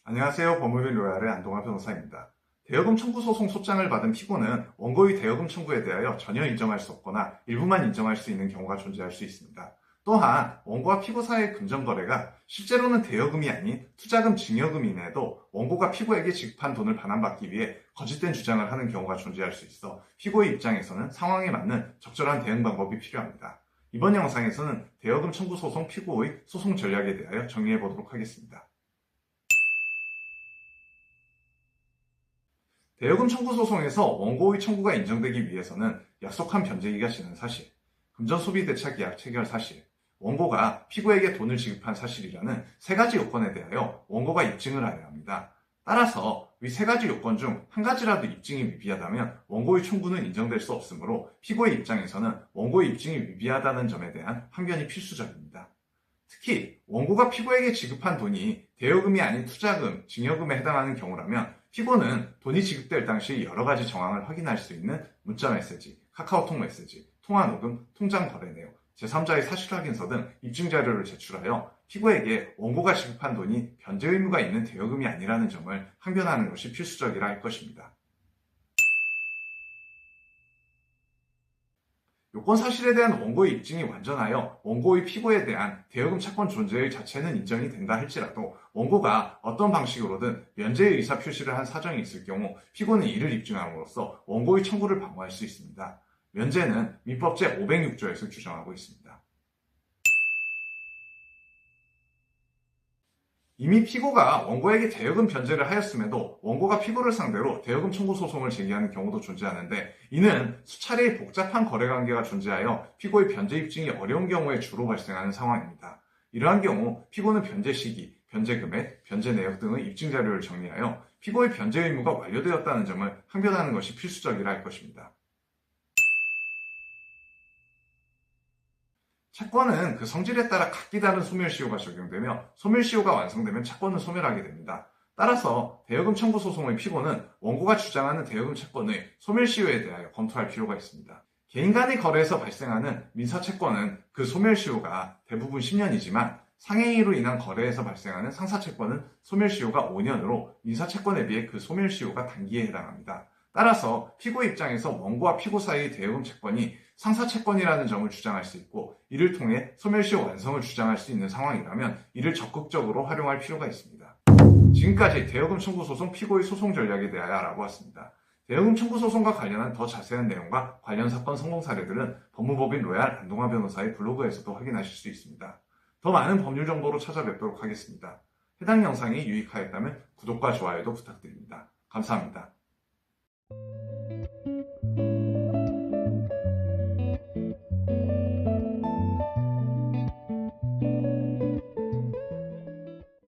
안녕하세요. 법무법인 로얄의 안동환 변호사입니다. 대여금 청구 소송 소장을 받은 피고는 원고의 대여금 청구에 대하여 전혀 인정할 수 없거나 일부만 인정할 수 있는 경우가 존재할 수 있습니다. 또한 원고와 피고 사이의 금전거래가 실제로는 대여금이 아닌 투자금, 증여금임에도 원고가 피고에게 지급한 돈을 반환받기 위해 거짓된 주장을 하는 경우가 존재할 수 있어 피고의 입장에서는 상황에 맞는 적절한 대응 방법이 필요합니다. 이번 영상에서는 대여금 청구 소송 피고의 소송 전략에 대하여 정리해 보도록 하겠습니다. 대여금 청구 소송에서 원고의 청구가 인정되기 위해서는 약속한 변제기가 지난 사실, 금전소비대차계약 체결 사실, 원고가 피고에게 돈을 지급한 사실이라는 세 가지 요건에 대하여 원고가 입증을 하여야 합니다. 따라서 이 세 가지 요건 중 한 가지라도 입증이 미비하다면 원고의 청구는 인정될 수 없으므로 피고의 입장에서는 원고의 입증이 미비하다는 점에 대한 항변이 필수적입니다. 특히 원고가 피고에게 지급한 돈이 대여금이 아닌 투자금, 증여금에 해당하는 경우라면 피고는 돈이 지급될 당시 여러 가지 정황을 확인할 수 있는 문자 메시지, 카카오톡 메시지, 통화 녹음, 통장 거래 내용, 제3자의 사실 확인서 등 입증 자료를 제출하여 피고에게 원고가 지급한 돈이 변제 의무가 있는 대여금이 아니라는 점을 항변하는 것이 필수적이라 할 것입니다. 요건 사실에 대한 원고의 입증이 완전하여 원고의 피고에 대한 대여금 채권 존재의 자체는 인정이 된다 할지라도 원고가 어떤 방식으로든 면제의 의사 표시를 한 사정이 있을 경우 피고는 이를 입증함으로써 원고의 청구를 방어할 수 있습니다. 면제는 민법 제506조에서 규정하고 있습니다. 이미 피고가 원고에게 대여금 변제를 하였음에도 원고가 피고를 상대로 대여금 청구 소송을 제기하는 경우도 존재하는데 이는 수차례의 복잡한 거래관계가 존재하여 피고의 변제 입증이 어려운 경우에 주로 발생하는 상황입니다. 이러한 경우 피고는 변제 시기, 변제 금액, 변제 내역 등의 입증 자료를 정리하여 피고의 변제 의무가 완료되었다는 점을 항변하는 것이 필수적이라 할 것입니다. 채권은 그 성질에 따라 각기 다른 소멸시효가 적용되며 소멸시효가 완성되면 채권은 소멸하게 됩니다. 따라서 대여금 청구 소송의 피고는 원고가 주장하는 대여금 채권의 소멸시효에 대하여 검토할 필요가 있습니다. 개인 간의 거래에서 발생하는 민사채권은 그 소멸시효가 대부분 10년이지만 상행위로 인한 거래에서 발생하는 상사채권은 소멸시효가 5년으로 민사채권에 비해 그 소멸시효가 단기에 해당합니다. 따라서 피고 입장에서 원고와 피고 사이의 대여금 채권이 상사채권이라는 점을 주장할 수 있고 이를 통해 소멸시효 완성을 주장할 수 있는 상황이라면 이를 적극적으로 활용할 필요가 있습니다. 지금까지 대여금 청구 소송 피고의 소송 전략에 대하여 알아보았습니다. 대여금 청구 소송과 관련한 더 자세한 내용과 관련 사건 성공 사례들은 법무법인 로얄 안동환 변호사의 블로그에서도 확인하실 수 있습니다. 더 많은 법률 정보로 찾아뵙도록 하겠습니다. 해당 영상이 유익하였다면 구독과 좋아요도 부탁드립니다. 감사합니다.